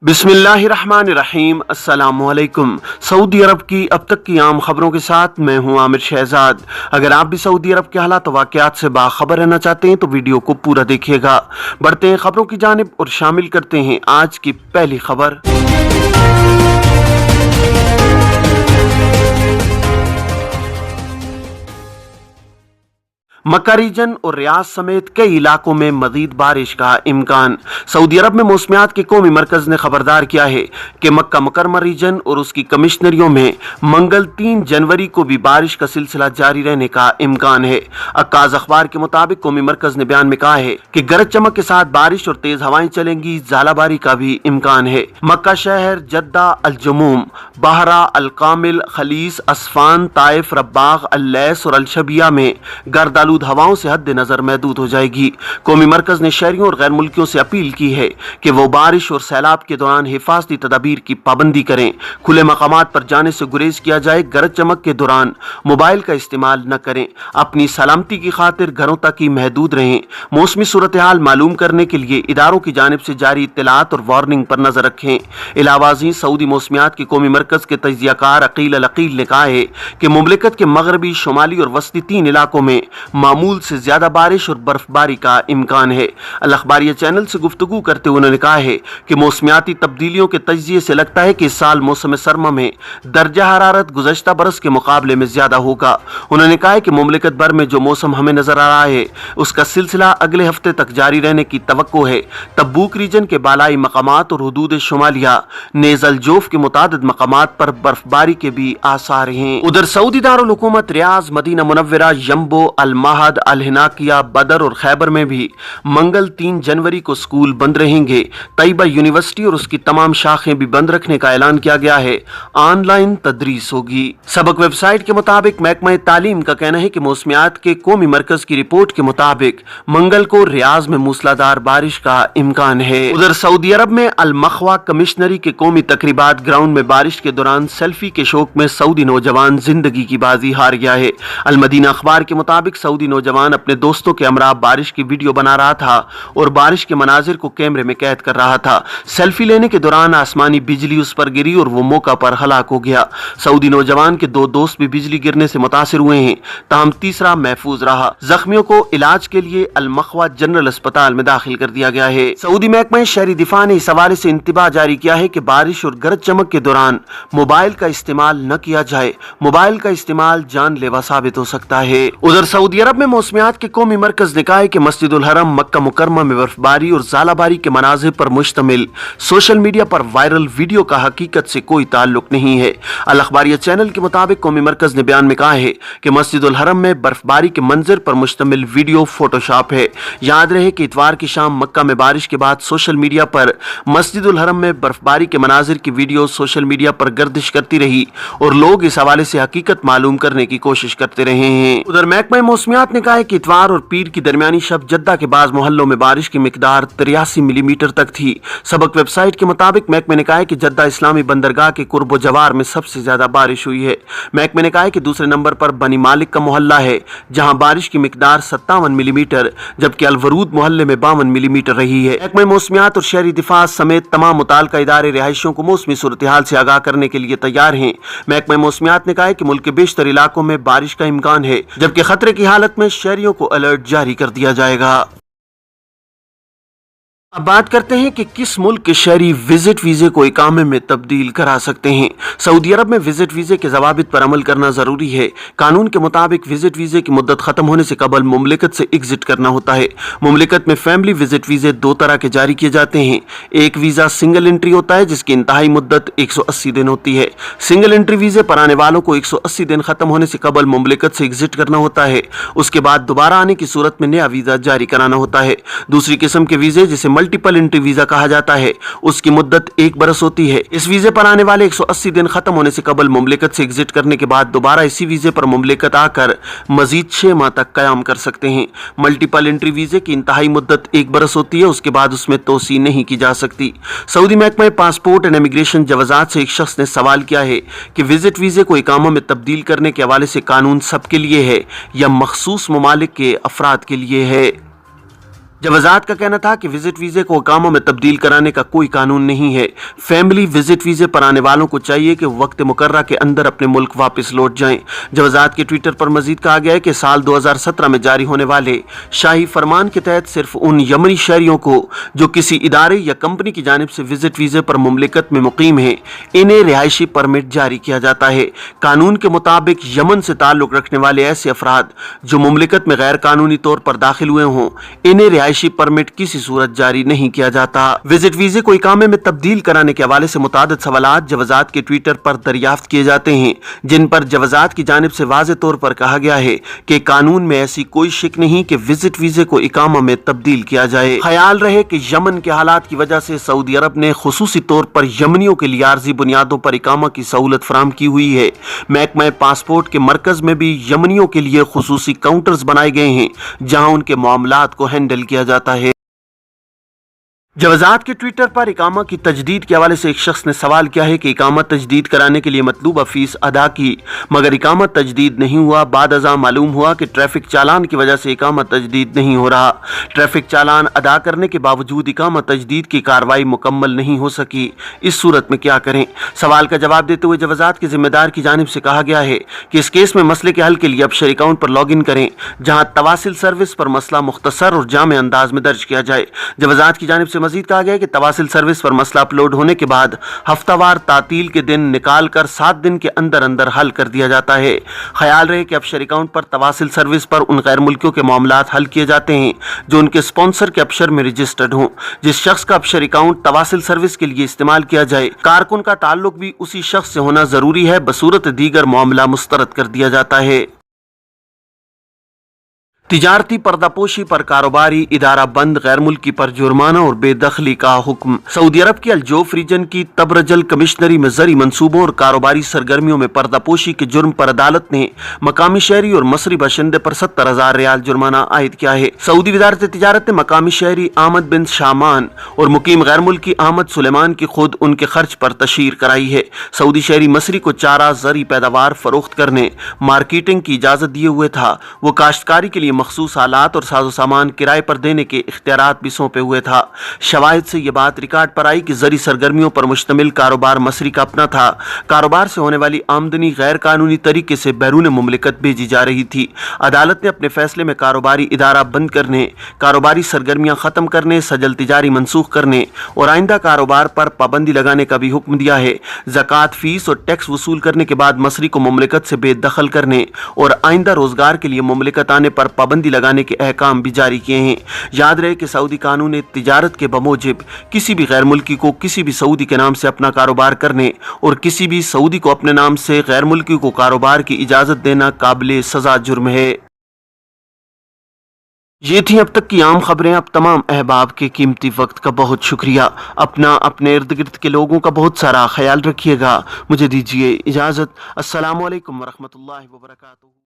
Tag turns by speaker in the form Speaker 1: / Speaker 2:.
Speaker 1: बिस्मिल्लाहिर्रहमानिर्रहीम। अस्सलामुअलैकुम। सऊदी अरब की अब तक की आम खबरों के साथ मैं हूं आमिर शहजाद। अगर आप भी सऊदी अरब के हालात व वाक़यात से बाखबर रहना चाहते हैं तो वीडियो को पूरा देखिएगा। बढ़ते हैं खबरों की जानिब और शामिल करते हैं आज की पहली खबर। मक्का रीजन और रियाद समेत कई इलाकों में मजीद बारिश का इम्कान। सऊदी अरब में मौसमियात के कौमी मरकज ने खबरदार किया है कि मक्का मुकरमा रीजन और उसकी कमिश्नरियों में मंगल 3 जनवरी को भी बारिश का सिलसिला जारी रहने का इम्कान है। अक्काज अखबार के मुताबिक कौमी मरकज ने बयान में कहा है कि गरज चमक के साथ बारिश और तेज हवाएं चलेंगी, ज़ालाबारी का भी इम्कान है। मक्का शहर, जद्दा, अल-जमूम, बहरा, अल-कामिल, खलीस, असफान, ताइफ, रब्बाग, अल-लैस और अल-शबिया में गर्द हवाओं से हद नजर महदूद हो जाएगी। कौमी मरकज ने शहरियों और गैर मुल्कियों से अपील की है कि वो बारिश और सैलाब के दौरान हिफाजती तदाबीर की पाबंदी करें। खुले मकामात पर जाने से गुरेज किया जाए। गरज चमक के दौरान मोबाइल का इस्तेमाल न करें। अपनी सलामती की खातिर घरों तक ही महदूद रहें। मौसमी सूरत हाल मालूम करने के लिए इदारों की जानिब से जारी इत्तलात और वार्निंग पर नजर रखें। इलावाज़ी सऊदी मौसमियात के कौमी मरकज के तजियाकार अकील अल अकील ने कहा है कि मुमलिकत के मगरबी, शुमाली और वस्ती 3 इलाकों में मामूल से ज्यादा बारिश और बर्फबारी का इम्कान है। अल अखबारिया चैनल से गुफ्तगू करते हुए उन्होंने कहा है कि मौसमियाती तब्दीलियों के तजिए से लगता है कि इस साल मौसम सरमा में दर्जा हरारत गुज़श्ता बरस के मुकाबले में ज्यादा होगा। उन्होंने कहा है कि मुमलिकत भर में जो मौसम हमें नजर आ रहा है उसका सिलसिला अगले हफ्ते तक जारी रहने की तवक्को है। तब्बूक रीजन के बालाई मकामात और हुदूद शुमालिया नेज़ल जोफ के मुतादिद मकामात पर बर्फबारी के भी आसार हैं। उधर सऊदी दारुल हुकूमत रियाज, मदीना मुनव्वरा, यम्बो, अल-महद, अल-हिनाकिया, बदर और खैबर में भी मंगल 3 जनवरी को स्कूल बंद रहेंगे। तैयबा यूनिवर्सिटी और उसकी तमाम शाखें भी बंद रखने का ऐलान किया गया है। ऑनलाइन तदरीस होगी। सबक वेबसाइट के मुताबिक महकमा तालीम का कहना है कि मौसमियात के कौमी मरकज की रिपोर्ट के मुताबिक मंगल को रियाज में मूसलाधार बारिश का इम्कान है। उधर सऊदी अरब में अल-मखवा कमिश्नरी के कौमी तकरीबात ग्राउंड में बारिश के दौरान सेल्फी के शौक में सऊदी नौजवान जिंदगी की बाजी हार गया है। अल मदीना अखबार के मुताबिक सऊदी नौजवान अपने दोस्तों के हमरा बारिश की वीडियो बना रहा था और बारिश के मनाजिर को कैमरे में कैद कर रहा था। सेल्फी लेने के दौरान आसमानी बिजली उस पर गिरी और वो मौका पर हलाक हो गया। सऊदी नौजवान के 2 दोस्त भी बिजली गिरने से मुतासिर हुए हैं, ताहम तीसरा महफूज रहा। जख्मियों को इलाज के लिए अल-मखवा जनरल अस्पताल में दाखिल कर दिया गया है। सऊदी महकमा शहरी दिफा ने इस हवाले से इंतबाह जारी किया है कि बारिश और गरज चमक के दौरान मोबाइल का इस्तेमाल न किया जाए। मोबाइल का इस्तेमाल जानलेवा साबित हो सकता है। उधर सऊदी अरब में मौसमियात के कौमी मरकज ने कहा है कि मस्जिदुल हरम मक्का मुकरमा में बर्फबारी और ज़ालाबारी के मनाजिर पर मुश्तमिल सोशल मीडिया पर वायरल वीडियो का हकीकत से कोई ताल्लुक नहीं है। अल अखबारिया चैनल के मुताबिक कौमी मरकज ने बयान में कहा है कि मस्जिदुल हरम में बर्फबारी के मंजर पर मुश्तमिल वीडियो फोटोशॉप है। याद रहे कि इतवार की शाम मक्का में बारिश के बाद सोशल मीडिया पर मस्जिदुल हरम में बर्फबारी के मनाजिर की वीडियो सोशल मीडिया पर गर्दिश करती रही और लोग इस हवाले से हकीकत मालूम करने की कोशिश करते रहे हैं। उधर महकमा मौसमियात ने कहा है कि इतवार और पीर की दरमियानी शब जद्दा के बाज़ मोहल्लों में बारिश की मिकदार 83 मिलीमीटर तक थी। सबक वेबसाइट के मुताबिक महकमे ने कहा है कि जद्दा इस्लामी बंदरगाह के कुर्ब जवार में सबसे ज्यादा बारिश हुई है। महकमे ने कहा है कि दूसरे नंबर पर बनी मालिक का मोहल्ला है जहां बारिश की मिकदार 57 मिलीमीटर जबकि अलवरूद मोहल्ले में 52 मिलीमीटर रही है। महकमा मौसमियात और शहरी दिफा समेत तमाम मुताल्लिका इदारे रिहायशियों को मौसमी सूरत हाल से आगाह करने के लिए तैयार हैं। महकमा मौसमियात ने कहा है कि मुल्क के बेशतर इलाकों में बारिश का इम्कान है जबकि खतरे की हालत में शहरियों को अलर्ट जारी कर दिया जाएगा। अब बात करते हैं कि किस मुल्क के शहरी विजिट वीजे को इकामे में तब्दील करा सकते हैं। सऊदी अरब में विजिट वीजे के जवाबित पर अमल करना जरूरी है। कानून के मुताबिक विजिट वीजे की मुद्दत खत्म होने से कबल मुमलिकत से एग्जिट करना होता है। मुमलिकत में फैमिली विजिट वीजे 2 तरह के जारी किए जाते हैं। एक वीजा सिंगल एंट्री होता है जिसकी इंतहाई मुद्दत 180 दिन होती है। सिंगल एंट्री वीजे पर आने वालों को 180 दिन खत्म होने से कबल मुमलिकत से एग्जिट करना होता है। उसके बाद दोबारा आने की सूरत में नया वीजा जारी कराना होता है। दूसरी किस्म के वीजे जिसे मल्टीपल एंट्री वीजा कहा जाता है उसकी मुद्दत 1 बरस होती है। इस वीजे पर आने वाले 180 दिन खत्म होने से कबल मुमलिकत से एग्जिट करने के बाद दोबारा इसी वीजे पर मुमलिकत आकर मजीद 6 माह तक कयाम कर सकते हैं। मल्टीपल एंट्री वीजे की इंतहाई मुद्दत 1 बरस होती है, उसके बाद उसमें तोसी नहीं की जा सकती। सऊदी महकमा पासपोर्ट एंड इमिग्रेशन जवाजात से एक शख्स ने सवाल किया है कि विजिट वीजे को इकामा में तब्दील करने के हवाले से कानून सबके लिए है या मखसूस ममालिक के अफराद के लिए है। जवाजात का कहना था कि विजिट वीजे को इकामा में तब्दील कराने का कोई कानून नहीं है। फैमिली विजिट वीजे पर आने वालों को चाहिए कि वक्त मुकर्रा के अंदर अपने मुल्क वापस लौट जाएं। जवाजात के ट्विटर पर मजीद कहा गया है कि साल 2017 में जारी होने वाले शाही फरमान के तहत सिर्फ उन यमनी शहरियों को जो किसी इदारे या कंपनी की जानिब से विजिट वीजे पर मुमलिकत में मुकीम है, इन्हें रिहायशी परमिट जारी किया जाता है। कानून के मुताबिक यमन से ताल्लुक रखने वाले ऐसे अफराद जो मुमलिकत में गैर कानूनी तौर पर दाखिल हुए हों, इन्हें रिहायशी परमिट किसी सूरत जारी नहीं किया जाता। विजिट वीजे को इकामे में तब्दील कराने के हवाले से मुतादिद सवालात जवाजात के ट्विटर पर दरियाफ्त किए जाते हैं, जिन पर जवाजात की जानिब से वाज़े तौर पर कहा गया है कि कानून में ऐसी कोई शिक नहीं कि विजिट वीजे को इकामा में तब्दील किया जाए। ख्याल रहे कि यमन के हालात की वजह से सऊदी अरब ने खुसूसी तौर पर यमनियों के लिए आर्जी बुनियादों पर इकामा की सहूलत फराम की हुई है। महकमा पासपोर्ट के मरकज में भी यमनियों के लिए खुसूसी काउंटर्स बनाए गए हैं, जहां उनके मामलात को हैंडल किया जाता है। जवाजात के ट्विटर पर इकामा की तजदीद के हवाले से एक शख्स ने सवाल किया है कि इकामा तजदीद कराने के लिए मतलूबा फीस अदा की, मगर इकामा तजदीद नहीं हुआ। बाद अज़ां मालूम हुआ कि ट्रैफिक चालान की वजह से इकामा तजदीद नहीं हो रहा। ट्रैफिक चालान अदा करने के बावजूद इकामा तजदीद की कार्रवाई मुकम्मल नहीं हो सकी। इस सूरत में क्या करें? सवाल का जवाब देते हुए जवाजात के जिम्मेदार की जानिब से कहा गया है कि इस केस में मसले के हल के लिए अबशर अकाउंट पर लॉग इन करें, जहाँ तवासिल सर्विस पर मसला मुख्तसर और जामे अंदाज में दर्ज किया जाए। जवाजात की जानिब से मजीद कहा गया कि तवासिल सर्विस पर मसला अपलोड होने के बाद हफ्तावार तातील के दिन निकाल कर 7 दिन के अंदर अंदर हल कर दिया जाता है। ख्याल रहे कि अबशर अकाउंट पर तवासिल सर्विस पर उन गैर मुल्कियों के मामलात हल किए जाते हैं जो उनके स्पॉन्सर के अबशर में रजिस्टर्ड हों। जिस शख्स का अबशर अकाउंट तवासिल सर्विस के लिए इस्तेमाल किया जाए, कारकुन का ताल्लुक भी उसी शख्स से होना जरूरी है, बसूरत दीगर मामला मुस्तरद कर दिया जाता है। तिजारती पर्दापोशी पर कारोबारी इदारा बंद, गैर मुल्की पर जुर्माना और बेदखली का हुक्म। सऊदी अरब के अल-जोफ रीजन की तबरजल कमिश्नरी में ज़री मंसूबों और कारोबारी सरगर्मियों में पर्दापोशी के जुर्म पर अदालत ने मकामी शहरी और मसरी बाशिंदे पर 70,000 रियाल जुर्माना आयद किया है। सऊदी वज़ारत तिजारत ने मकामी शहरी अहमद बिन शामान और मुकीम गैर मुल्की अहमद सुलेमान की खुद उनके खर्च पर तशहीर कराई है। सऊदी शहरी मसरी को चारा ज़री पैदावार फरोख्त करने, मार्केटिंग की इजाज़त दिए हुए था। वो काश्तकारी के लिए मखसूस आलात और साजो सामान किराए पर देने के इख्तियारात भी सौंपे हुए था। शवाहिद से यह बात रिकॉर्ड पर आई कि ज़री सरगर्मियों पर मुश्तमिल कारोबार मसरी का अपना था। कारोबार से होने वाली आमदनी गैर कानूनी तरीके से बैरून मुमलिकत भेजी जा रही थी। अदालत ने अपने फैसले में कारोबारी इदारा बंद करने, कारोबारी सरगर्मियां खत्म करने, सजल तिजारी मनसूख करने और आइंदा कारोबार पर पाबंदी लगाने का भी हुक्म दिया है। ज़कात, फीस और टैक्स वसूल करने के बाद मसरी को मुमलिकत से बेदखल करने और आइंदा रोजगार के लिए मुमलिकत आने पर पाबंदी लगाने के अहकाम भी जारी किए हैं। याद रहे कि सऊदी कानून ने तिजारत के बमूजिब किसी भी गैर मुल्की को किसी भी सऊदी के नाम से अपना कारोबार करने और किसी भी सऊदी को अपने नाम से गैर मुल्की को कारोबार की इजाजत देना काबिल सजा जुर्म है। ये थी अब तक की आम खबरें। अब तमाम अहबाब के कीमती वक्त का बहुत शुक्रिया। अपना, अपने इर्द गिर्द के लोगों का बहुत सारा ख्याल रखिएगा। मुझे दीजिए इजाजत। अस्सलामु अलैकुम वरहमतुल्लाहि वबरकातुहू।